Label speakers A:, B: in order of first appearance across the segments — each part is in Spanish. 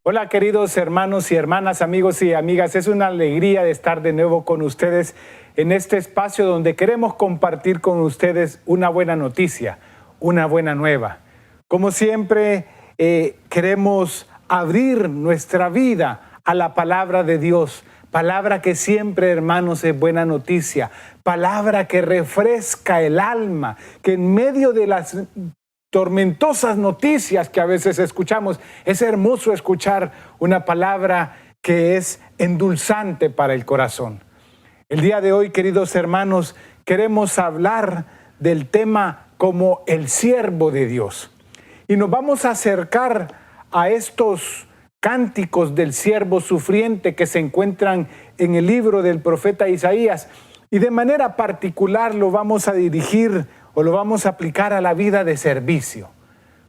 A: Hola queridos hermanos y hermanas, amigos y amigas, es una alegría de estar de nuevo con ustedes en este espacio donde queremos compartir con ustedes una buena noticia, una buena nueva. Como siempre, queremos abrir nuestra vida a la palabra de Dios, palabra que siempre, hermanos, es buena noticia, palabra que refresca el alma, que en medio de las tormentosas noticias que a veces escuchamos, es hermoso escuchar una palabra que es endulzante para el corazón. El día de hoy, queridos hermanos, queremos hablar del tema como el siervo de Dios. Y nos vamos a acercar a estos cánticos del siervo sufriente que se encuentran en el libro del profeta Isaías. Y de manera particular lo vamos a dirigir o lo vamos a aplicar a la vida de servicio.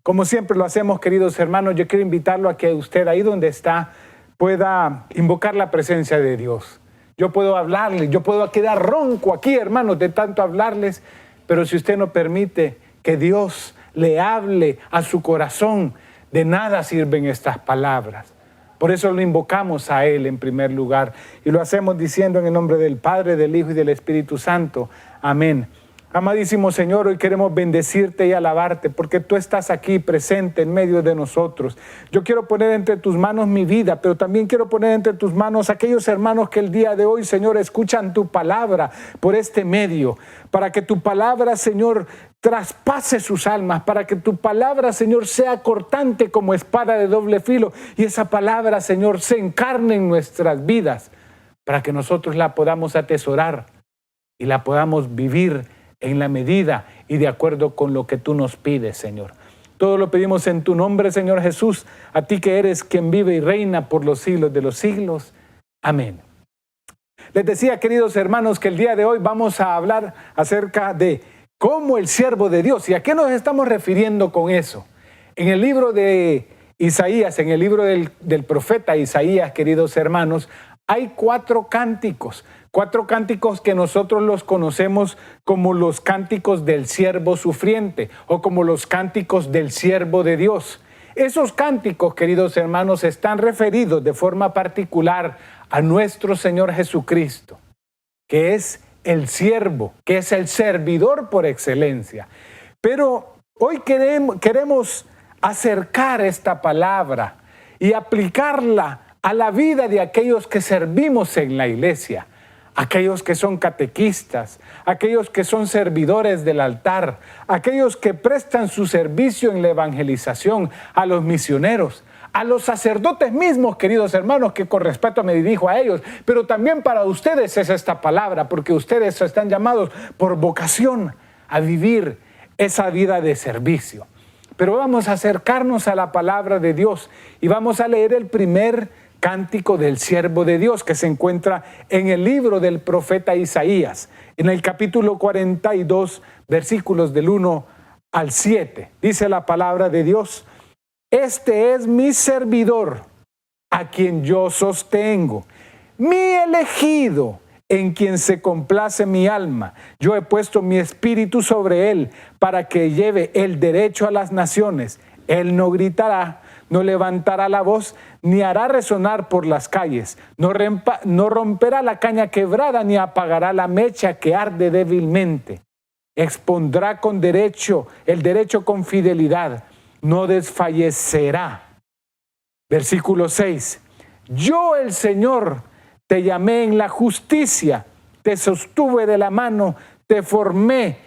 A: Como siempre lo hacemos, queridos hermanos, yo quiero invitarlo a que usted ahí donde está pueda invocar la presencia de Dios. Yo puedo hablarle, yo puedo quedar ronco aquí, hermanos, de tanto hablarles, pero si usted no permite que Dios le hable a su corazón, de nada sirven estas palabras. Por eso lo invocamos a Él en primer lugar y lo hacemos diciendo en el nombre del Padre, del Hijo y del Espíritu Santo. Amén. Amadísimo Señor, hoy queremos bendecirte y alabarte porque tú estás aquí presente en medio de nosotros. Yo quiero poner entre tus manos mi vida, pero también quiero poner entre tus manos aquellos hermanos que el día de hoy, Señor, escuchan tu palabra por este medio, para que tu palabra, Señor, traspase sus almas, para que tu palabra, Señor, sea cortante como espada de doble filo y esa palabra, Señor, se encarne en nuestras vidas, para que nosotros la podamos atesorar y la podamos vivir en la medida y de acuerdo con lo que tú nos pides, Señor. Todo lo pedimos en tu nombre, Señor Jesús, a ti que eres quien vive y reina por los siglos de los siglos. Amén. Les decía, queridos hermanos, que el día de hoy vamos a hablar acerca de cómo el siervo de Dios. ¿Y a qué nos estamos refiriendo con eso? En el libro de Isaías, en el libro del profeta Isaías, queridos hermanos, hay cuatro cánticos que nosotros los conocemos como los cánticos del siervo sufriente o como los cánticos del siervo de Dios. Esos cánticos, queridos hermanos, están referidos de forma particular a nuestro Señor Jesucristo, que es el siervo, que es el servidor por excelencia. Pero hoy queremos acercar esta palabra y aplicarla a la vida de aquellos que servimos en la iglesia, aquellos que son catequistas, aquellos que son servidores del altar, aquellos que prestan su servicio en la evangelización, a los misioneros, a los sacerdotes mismos, queridos hermanos, que con respeto me dirijo a ellos, pero también para ustedes es esta palabra, porque ustedes están llamados por vocación a vivir esa vida de servicio. Pero vamos a acercarnos a la palabra de Dios y vamos a leer el primer cántico del siervo de Dios que se encuentra en el libro del profeta Isaías, en el capítulo 42, versículos del 1 al 7. Dice la palabra de Dios: este es mi servidor, a quien yo sostengo, mi elegido, en quien se complace mi alma. Yo he puesto mi espíritu sobre él para que lleve el derecho a las naciones. Él no gritará, no levantará la voz, ni hará resonar por las calles. No romperá la caña quebrada, ni apagará la mecha que arde débilmente. Expondrá con derecho, el derecho con fidelidad. No desfallecerá. Versículo 6. Yo, el Señor, te llamé en la justicia, te sostuve de la mano, te formé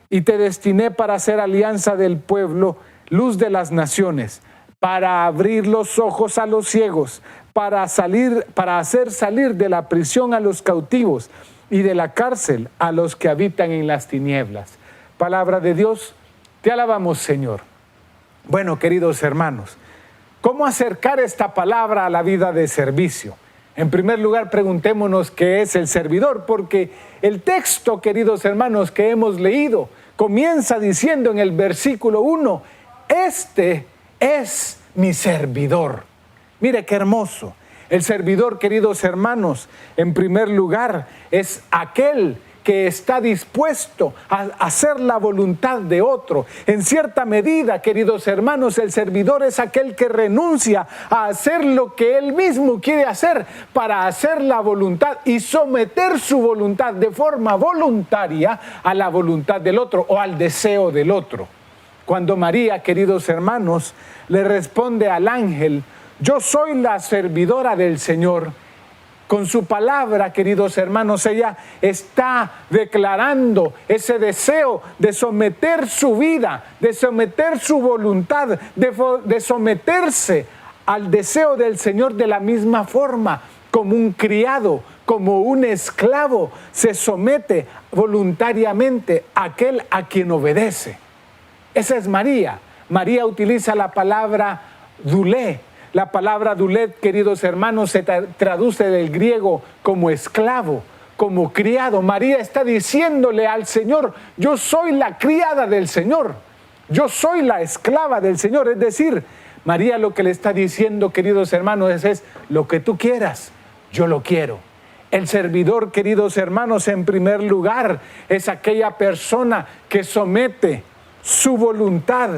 A: y te destiné para hacer alianza del pueblo, luz de las naciones, para abrir los ojos a los ciegos, para hacer salir de la prisión a los cautivos y de la cárcel a los que habitan en las tinieblas. Palabra de Dios, te alabamos, Señor. Bueno, queridos hermanos, ¿cómo acercar esta palabra a la vida de servicio? En primer lugar, preguntémonos qué es el servidor, porque el texto, queridos hermanos, que hemos leído, comienza diciendo en el versículo 1, este es mi servidor. Mire qué hermoso. El servidor, queridos hermanos, en primer lugar, es aquel que está dispuesto a hacer la voluntad de otro. En cierta medida, queridos hermanos, el servidor es aquel que renuncia a hacer lo que él mismo quiere hacer para hacer la voluntad y someter su voluntad de forma voluntaria a la voluntad del otro o al deseo del otro. Cuando María, queridos hermanos, le responde al ángel: yo soy la servidora del Señor. Con su palabra, queridos hermanos, ella está declarando ese deseo de someter su vida, de someter su voluntad, de someterse al deseo del Señor de la misma forma como un criado, como un esclavo se somete voluntariamente a aquel a quien obedece. Esa es María. María utiliza la palabra doulé. La palabra doulé, queridos hermanos, se traduce del griego como esclavo, como criado. María está diciéndole al Señor: yo soy la criada del Señor, yo soy la esclava del Señor. Es decir, María lo que le está diciendo, queridos hermanos, es lo que tú quieras, yo lo quiero. El servidor, queridos hermanos, en primer lugar, es aquella persona que somete su voluntad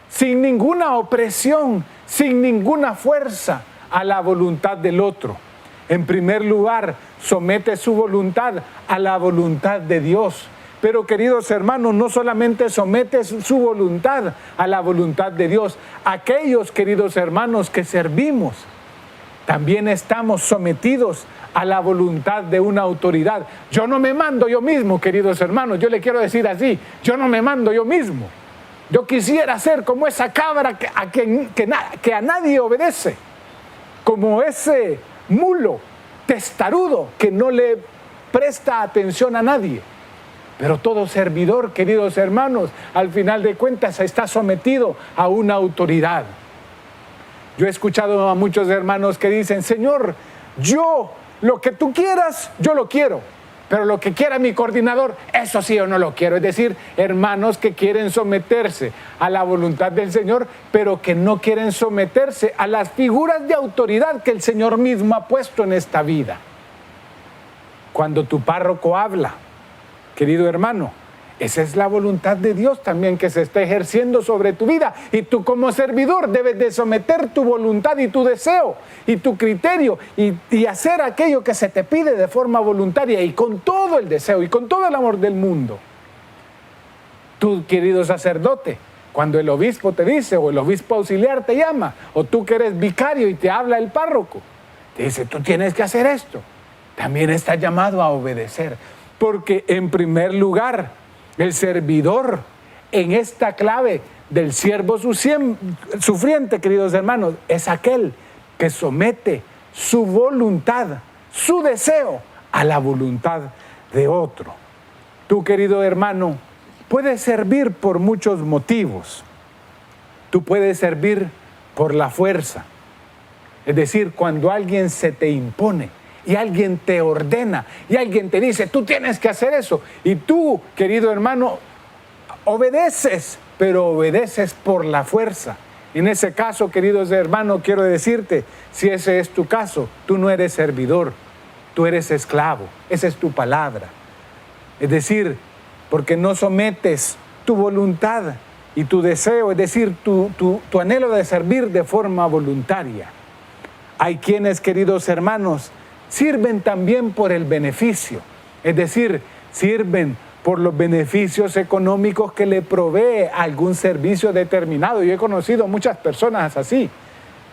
A: sin ninguna opresión, sin ninguna fuerza, a la voluntad del otro. En primer lugar, somete su voluntad a la voluntad de Dios. Pero, queridos hermanos, no solamente somete su voluntad a la voluntad de Dios. Aquellos, queridos hermanos, que servimos, también estamos sometidos a la voluntad de una autoridad. Yo no me mando yo mismo, queridos hermanos. Yo le quiero decir así: yo no me mando yo mismo. Yo quisiera ser como esa cabra que a nadie obedece, como ese mulo testarudo que no le presta atención a nadie. Pero todo servidor, queridos hermanos, al final de cuentas está sometido a una autoridad. Yo he escuchado a muchos hermanos que dicen: Señor, yo lo que tú quieras, yo lo quiero. Pero lo que quiera mi coordinador, eso sí yo no lo quiero. Es decir, hermanos que quieren someterse a la voluntad del Señor, pero que no quieren someterse a las figuras de autoridad que el Señor mismo ha puesto en esta vida. Cuando tu párroco habla, querido hermano, esa es la voluntad de Dios también que se está ejerciendo sobre tu vida. Y tú como servidor debes de someter tu voluntad y tu deseo y tu criterio y hacer aquello que se te pide de forma voluntaria y con todo el deseo y con todo el amor del mundo. Tú, querido sacerdote, cuando el obispo te dice, o el obispo auxiliar te llama, o tú que eres vicario y te habla el párroco, te dice: tú tienes que hacer esto. También estás llamado a obedecer. Porque en primer lugar, el servidor, en esta clave del siervo sufriente, queridos hermanos, es aquel que somete su voluntad, su deseo, a la voluntad de otro. Tú, querido hermano, puedes servir por muchos motivos. Tú puedes servir por la fuerza. Es decir, cuando alguien se te impone y alguien te ordena y alguien te dice: tú tienes que hacer eso, y tú, querido hermano, obedeces, pero obedeces por la fuerza. En ese caso, queridos hermanos, quiero decirte, si ese es tu caso, tú no eres servidor, tú eres esclavo. Esa es tu palabra. Es decir, porque no sometes tu voluntad y tu deseo, es decir, tu anhelo de servir de forma voluntaria. Hay quienes, queridos hermanos, sirven también por el beneficio, es decir, sirven por los beneficios económicos que le provee algún servicio determinado. Yo he conocido muchas personas así,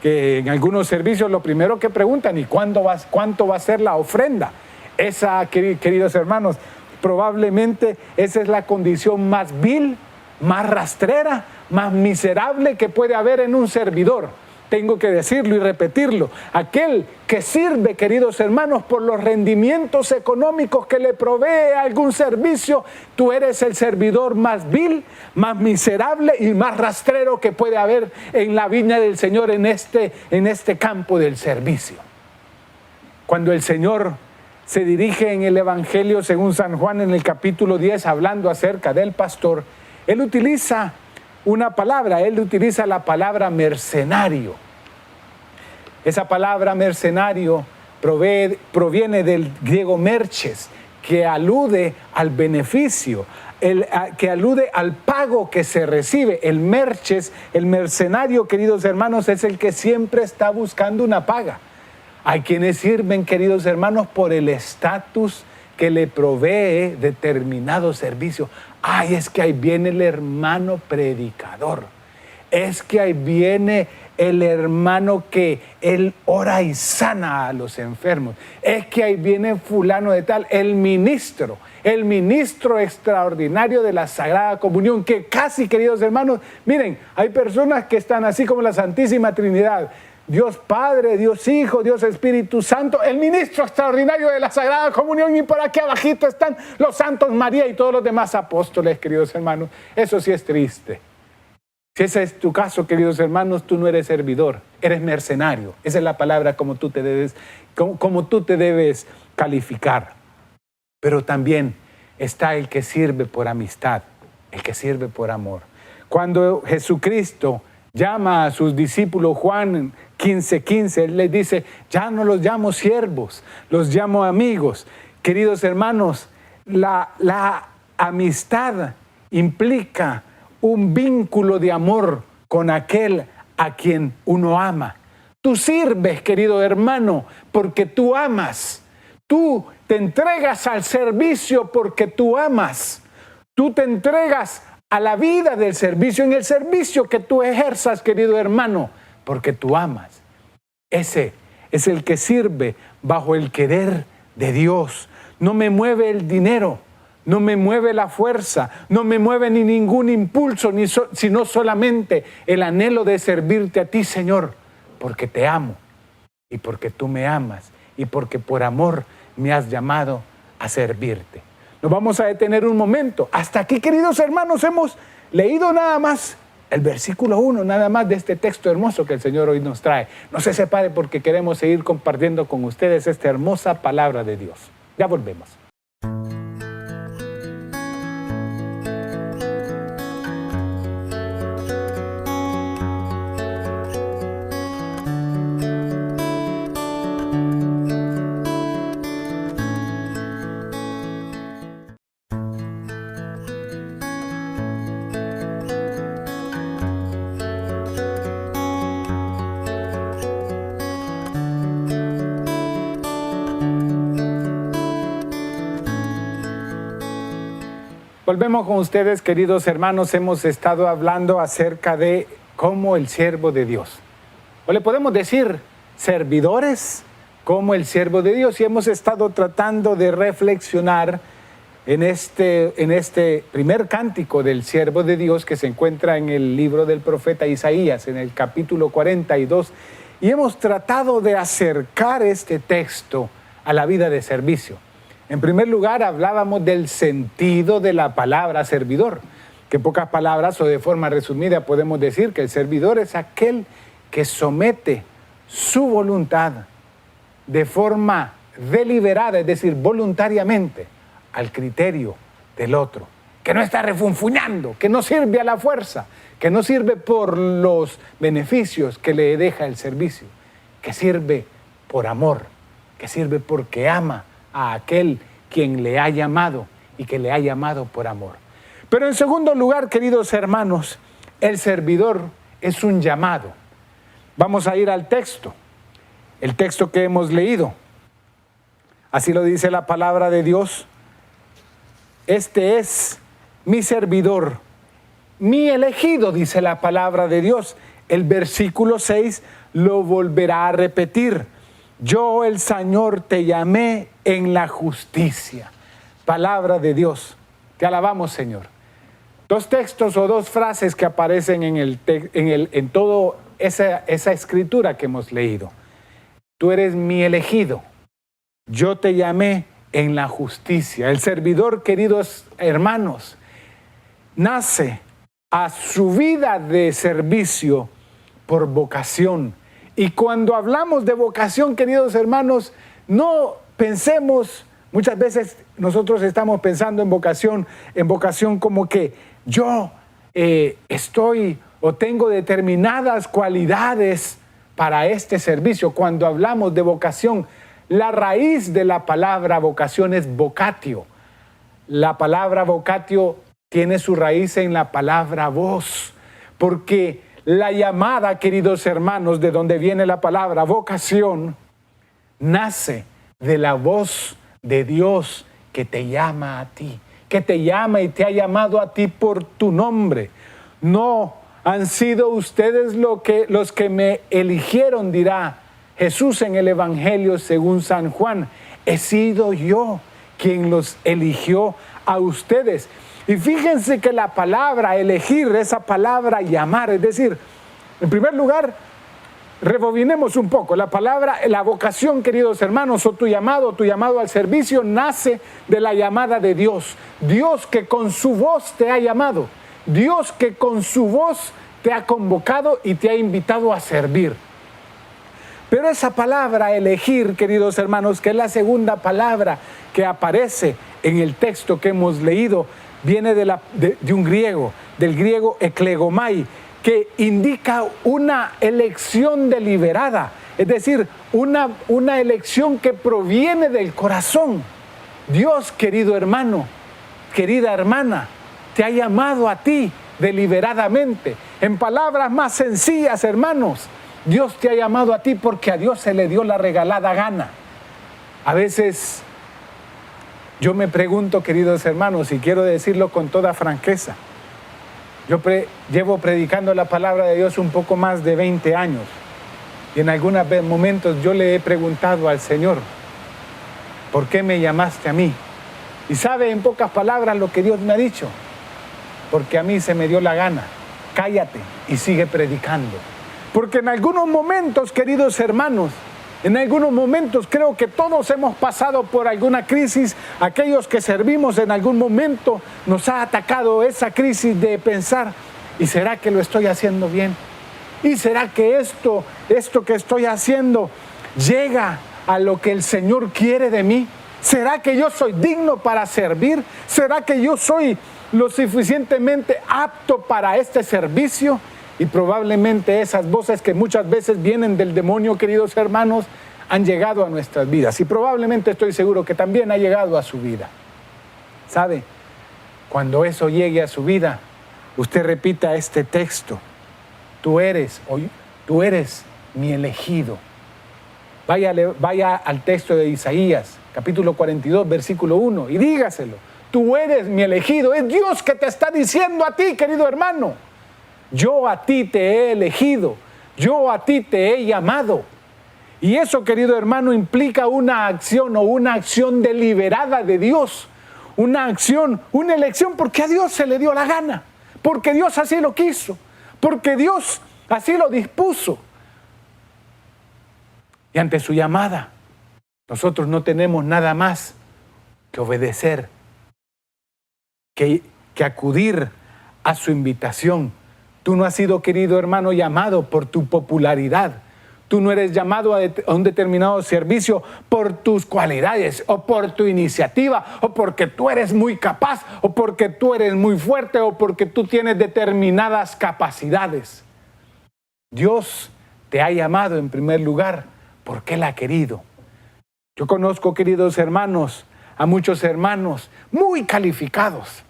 A: que en algunos servicios lo primero que preguntan: ¿y cuánto va a ser la ofrenda? Esa, queridos hermanos, probablemente esa es la condición más vil, más rastrera, más miserable que puede haber en un servidor. Tengo que decirlo y repetirlo: aquel que sirve, queridos hermanos, por los rendimientos económicos que le provee algún servicio, tú eres el servidor más vil, más miserable y más rastrero que puede haber en la viña del Señor, en este campo del servicio. Cuando el Señor se dirige en el Evangelio según San Juan, en el capítulo 10, hablando acerca del pastor, Él utiliza una palabra, Él utiliza la palabra mercenario. Esa palabra mercenario proviene del griego merches, que alude al beneficio, que alude al pago que se recibe. El merches, el mercenario, queridos hermanos, es el que siempre está buscando una paga. Hay quienes sirven, queridos hermanos, por el estatus que le provee determinado servicio. Ay, es que ahí viene el hermano predicador. Es que ahí viene el hermano que él ora y sana a los enfermos. Es que ahí viene fulano de tal, el ministro extraordinario de la Sagrada Comunión, que casi, queridos hermanos, miren, hay personas que están así como la Santísima Trinidad. Dios Padre, Dios Hijo, Dios Espíritu Santo, el ministro extraordinario de la Sagrada Comunión, y por aquí abajito están los santos María y todos los demás apóstoles, queridos hermanos. Eso sí es triste. Si ese es tu caso, queridos hermanos, tú no eres servidor, eres mercenario. Esa es la palabra como tú te debes calificar. Pero también está el que sirve por amistad, el que sirve por amor. Cuando Jesucristo llama a sus discípulos, Juan 15:15, él les dice, ya no los llamo siervos, los llamo amigos. Queridos hermanos, la amistad implica un vínculo de amor con aquel a quien uno ama. Tú sirves, querido hermano, porque tú amas. Tú te entregas al servicio porque tú amas. Tú te entregas a la vida del servicio, en el servicio que tú ejerzas, querido hermano, porque tú amas. Ese es el que sirve bajo el querer de Dios. No me mueve el dinero, no me mueve la fuerza, no me mueve ni ningún impulso, sino solamente el anhelo de servirte a ti, Señor, porque te amo y porque tú me amas y porque por amor me has llamado a servirte. Nos vamos a detener un momento. Hasta aquí, queridos hermanos, hemos leído nada más el versículo 1, nada más de este texto hermoso que el Señor hoy nos trae. No se separe porque queremos seguir compartiendo con ustedes esta hermosa palabra de Dios. Ya volvemos. Volvemos con ustedes, queridos hermanos. Hemos estado hablando acerca de cómo el siervo de Dios, o le podemos decir servidores como el siervo de Dios, y hemos estado tratando de reflexionar en este primer cántico del siervo de Dios que se encuentra en el libro del profeta Isaías, en el capítulo 42, y hemos tratado de acercar este texto a la vida de servicio. En primer lugar, hablábamos del sentido de la palabra servidor, que en pocas palabras o de forma resumida podemos decir que el servidor es aquel que somete su voluntad de forma deliberada, es decir, voluntariamente, al criterio del otro, que no está refunfuñando, que no sirve a la fuerza, que no sirve por los beneficios que le deja el servicio, que sirve por amor, que sirve porque ama a aquel quien le ha llamado y que le ha llamado por amor. Pero en segundo lugar, queridos hermanos, el servidor es un llamado. Vamos a ir al texto, el texto que hemos leído. Así lo dice la palabra de Dios. Este es mi servidor, mi elegido, dice la palabra de Dios. El versículo 6 lo volverá a repetir. Yo, el Señor, te llamé en la justicia. Palabra de Dios. Te alabamos, Señor. Dos textos o dos frases que aparecen en toda esa escritura que hemos leído. Tú eres mi elegido. Yo te llamé en la justicia. El servidor, queridos hermanos, nace a su vida de servicio por vocación. Y cuando hablamos de vocación, queridos hermanos, no pensemos, muchas veces nosotros estamos pensando en vocación como que yo estoy o tengo determinadas cualidades para este servicio. Cuando hablamos de vocación, La raíz de la palabra vocación es vocatio. La palabra vocatio tiene su raíz en la palabra voz, porque la llamada, queridos hermanos, de donde viene la palabra vocación, nace de la voz de Dios que te llama a ti, que te llama y te ha llamado a ti por tu nombre. No han sido ustedes los que me eligieron, dirá Jesús en el Evangelio según San Juan. He sido yo quien los eligió a ustedes. Y fíjense que la palabra elegir, esa palabra llamar, es decir, en primer lugar, rebobinemos un poco. La palabra, la vocación, queridos hermanos, o tu llamado al servicio, nace de la llamada de Dios. Dios que con su voz te ha llamado. Dios que con su voz te ha convocado y te ha invitado a servir. Pero esa palabra elegir, queridos hermanos, que es la segunda palabra que aparece en el texto que hemos leído, viene de un griego, del griego eklegomai, que indica una elección deliberada, es decir, una elección que proviene del corazón. Dios, querido hermano, querida hermana, te ha llamado a ti deliberadamente. En palabras más sencillas, hermanos, Dios te ha llamado a ti porque a Dios se le dio la regalada gana. A veces yo me pregunto, queridos hermanos, y quiero decirlo con toda franqueza, yo llevo predicando la palabra de Dios un poco más de 20 años y en algunos momentos yo le he preguntado al Señor, ¿por qué me llamaste a mí? Y sabe en pocas palabras lo que Dios me ha dicho, porque a mí se me dio la gana, cállate y sigue predicando. Porque en algunos momentos, queridos hermanos, en algunos momentos creo que todos hemos pasado por alguna crisis. Aquellos que servimos en algún momento nos ha atacado esa crisis de pensar, ¿y será que lo estoy haciendo bien? ¿Y será que esto que estoy haciendo llega a lo que el Señor quiere de mí? ¿Será que yo soy digno para servir? ¿Será que yo soy lo suficientemente apto para este servicio? Y probablemente esas voces que muchas veces vienen del demonio, queridos hermanos, han llegado a nuestras vidas. Y probablemente estoy seguro que también ha llegado a su vida. ¿Sabe? Cuando eso llegue a su vida, usted repita este texto. Tú eres mi elegido. Vaya al texto de Isaías, capítulo 42, versículo 1, y dígaselo. Tú eres mi elegido. Es Dios que te está diciendo a ti, querido hermano. Yo a ti te he elegido, yo a ti te he llamado. Y eso, querido hermano, implica una acción deliberada de Dios. Una acción, una elección, porque a Dios se le dio la gana, porque Dios así lo quiso, porque Dios así lo dispuso. Y ante su llamada, nosotros no tenemos nada más que obedecer, que acudir a su invitación. Tú no has sido, querido hermano, llamado por tu popularidad. Tú no eres llamado a un determinado servicio por tus cualidades o por tu iniciativa o porque tú eres muy capaz o porque tú eres muy fuerte o porque tú tienes determinadas capacidades. Dios te ha llamado en primer lugar porque Él ha querido. Yo conozco, queridos hermanos, a muchos hermanos muy calificados.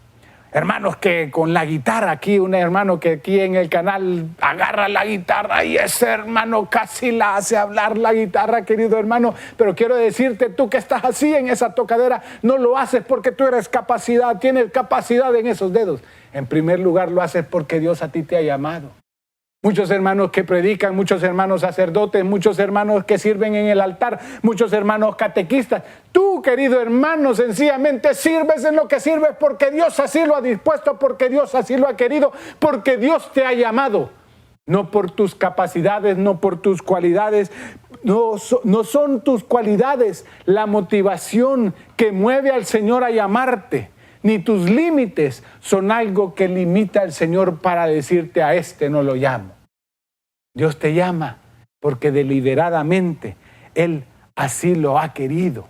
A: Hermanos que con la guitarra, aquí un hermano que aquí en el canal agarra la guitarra y ese hermano casi la hace hablar la guitarra, querido hermano. Pero quiero decirte, tú que estás así en esa tocadera, no lo haces porque tú tienes capacidad en esos dedos. En primer lugar lo haces porque Dios a ti te ha llamado. Muchos hermanos que predican, muchos hermanos sacerdotes, muchos hermanos que sirven en el altar, muchos hermanos catequistas. Tú, querido hermano, sencillamente sirves en lo que sirves porque Dios así lo ha dispuesto, porque Dios así lo ha querido, porque Dios te ha llamado. No por tus capacidades, no por tus cualidades, no son tus cualidades la motivación que mueve al Señor a llamarte. Ni tus límites son algo que limita al Señor para decirte a este no lo llamo. Dios te llama porque deliberadamente Él así lo ha querido.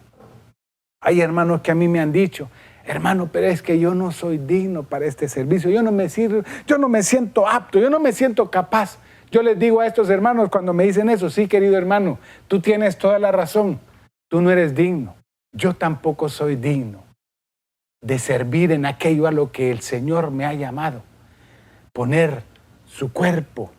A: Hay hermanos que a mí me han dicho, hermano, pero es que yo no soy digno para este servicio, yo no me siento apto, yo no me siento capaz. Yo les digo a estos hermanos cuando me dicen eso, sí, querido hermano, tú tienes toda la razón. tú no eres digno, yo tampoco soy digno de servir en aquello a lo que el Señor me ha llamado. Poner su cuerpo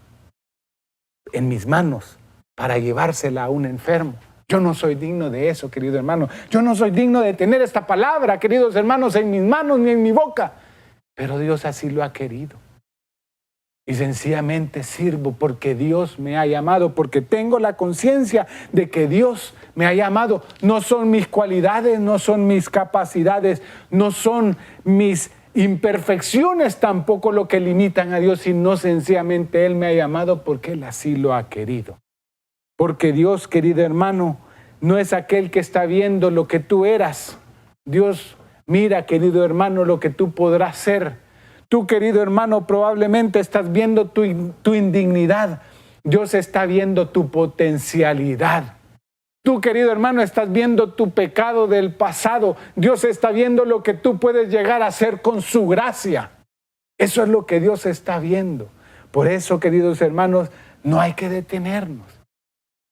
A: en mis manos para llevársela a un enfermo. Yo no soy digno de eso, querido hermano. Yo no soy digno de tener esta palabra, queridos hermanos, en mis manos ni en mi boca. Pero Dios así lo ha querido. Y sencillamente sirvo porque Dios me ha llamado, porque tengo la conciencia de que Dios me ha llamado. No son mis cualidades, no son mis capacidades, no son mis imperfecciones tampoco lo que limitan a Dios, sino sencillamente Él me ha llamado porque Él así lo ha querido. Porque Dios, querido hermano, no es aquel que está viendo lo que tú eras. Dios mira, querido hermano, lo que tú podrás ser. Tú, querido hermano, probablemente estás viendo tu indignidad. Dios está viendo tu potencialidad. Tú, querido hermano, estás viendo tu pecado del pasado. Dios está viendo lo que tú puedes llegar a hacer con su gracia. Eso es lo que Dios está viendo. Por eso, queridos hermanos, no hay que detenernos.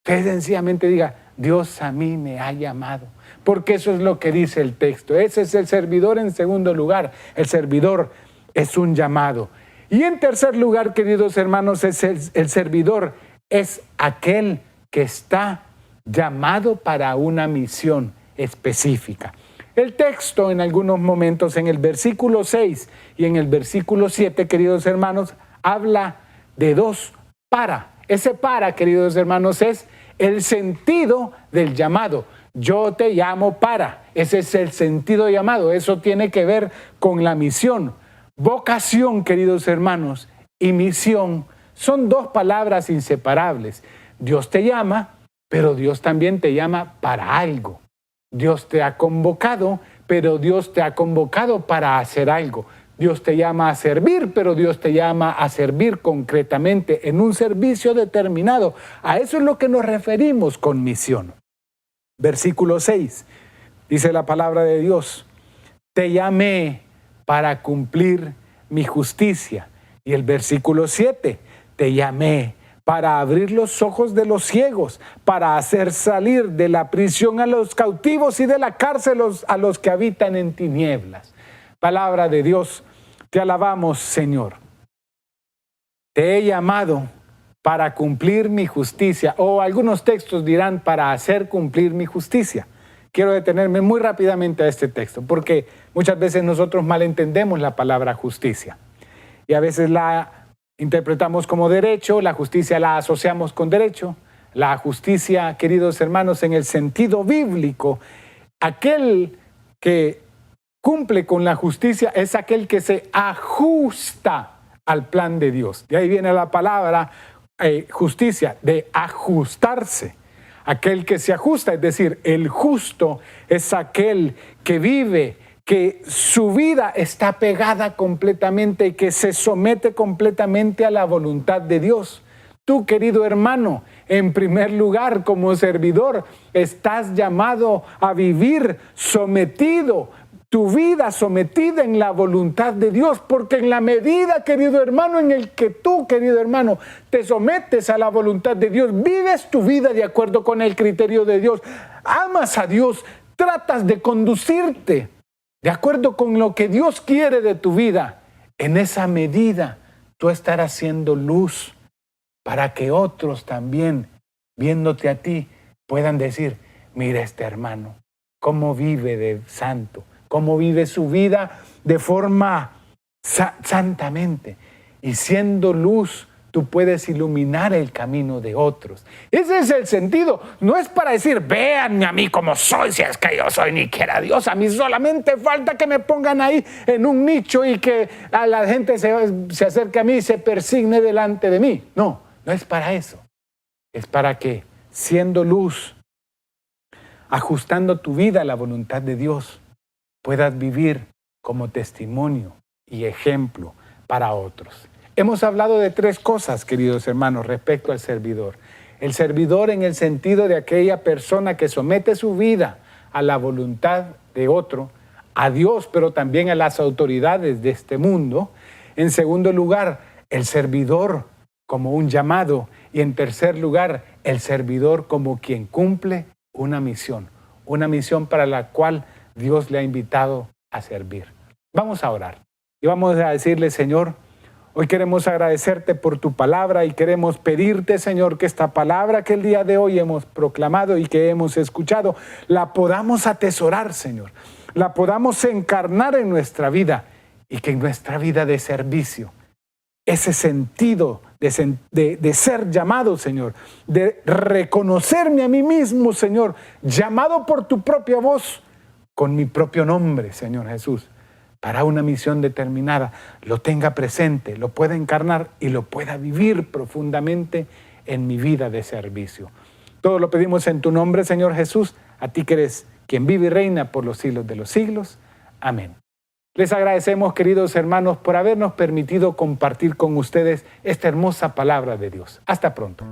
A: Usted sencillamente diga, Dios a mí me ha llamado. Porque eso es lo que dice el texto. Ese es el servidor en segundo lugar. El servidor es un llamado. Y en tercer lugar, queridos hermanos, el servidor es aquel que está llamado para una misión específica. El texto en algunos momentos, en el versículo 6 y en el versículo 7, queridos hermanos, habla de dos para. Ese para, queridos hermanos, es el sentido del llamado. Yo te llamo para. Ese es el sentido de llamado. Eso tiene que ver con la misión. Vocación, queridos hermanos, y misión son dos palabras inseparables. Dios te llama, pero Dios también te llama para algo. Dios te ha convocado, pero Dios te ha convocado para hacer algo. Dios te llama a servir, pero Dios te llama a servir concretamente en un servicio determinado. A eso es lo que nos referimos con misión. Versículo 6, dice la palabra de Dios, te llamé para cumplir mi justicia. Y el versículo 7, te llamé para abrir los ojos de los ciegos, para hacer salir de la prisión a los cautivos y de la cárcel a los que habitan en tinieblas. Palabra de Dios, te alabamos, Señor. Te he llamado para cumplir mi justicia, o algunos textos dirán para hacer cumplir mi justicia. Quiero detenerme muy rápidamente a este texto, porque muchas veces nosotros malentendemos la palabra justicia. Y a veces la interpretamos como derecho, la justicia la asociamos con derecho. La justicia, queridos hermanos, en el sentido bíblico, aquel que cumple con la justicia es aquel que se ajusta al plan de Dios. De ahí viene la palabra justicia, de ajustarse. Aquel que se ajusta, es decir, el justo es aquel que vive, que su vida está pegada completamente y que se somete completamente a la voluntad de Dios. Tú, querido hermano, en primer lugar, como servidor, estás llamado a vivir sometido, tu vida sometida en la voluntad de Dios, porque en la medida, querido hermano, en el que tú, querido hermano, te sometes a la voluntad de Dios, vives tu vida de acuerdo con el criterio de Dios, amas a Dios, tratas de conducirte de acuerdo con lo que Dios quiere de tu vida, en esa medida tú estarás siendo luz para que otros también, viéndote a ti, puedan decir, mira este hermano, cómo vive de santo, cómo vive su vida de forma santamente. Y siendo luz, tú puedes iluminar el camino de otros. Ese es el sentido. No es para decir, véanme a mí como soy, si es que yo soy ni quiera Dios. A mí solamente falta que me pongan ahí en un nicho y que a la gente se acerque a mí y se persigne delante de mí. No, no es para eso. Es para que, siendo luz, ajustando tu vida a la voluntad de Dios, puedas vivir como testimonio y ejemplo para otros. Hemos hablado de tres cosas, queridos hermanos, respecto al servidor. El servidor en el sentido de aquella persona que somete su vida a la voluntad de otro, a Dios, pero también a las autoridades de este mundo. En segundo lugar, el servidor como un llamado. Y en tercer lugar, el servidor como quien cumple una misión. una misión para la cual Dios le ha invitado a servir. Vamos a orar y vamos a decirle, Señor, hoy queremos agradecerte por tu palabra y queremos pedirte, Señor, que esta palabra que el día de hoy hemos proclamado y que hemos escuchado, la podamos atesorar, Señor, la podamos encarnar en nuestra vida y que en nuestra vida de servicio, ese sentido de ser llamado, Señor, de reconocerme a mí mismo, Señor, llamado por tu propia voz, con mi propio nombre, Señor Jesús, para una misión determinada, lo tenga presente, lo pueda encarnar y lo pueda vivir profundamente en mi vida de servicio. Todo lo pedimos en tu nombre, Señor Jesús, a ti que eres quien vive y reina por los siglos de los siglos. Amén. Les agradecemos, queridos hermanos, por habernos permitido compartir con ustedes esta hermosa palabra de Dios. Hasta pronto.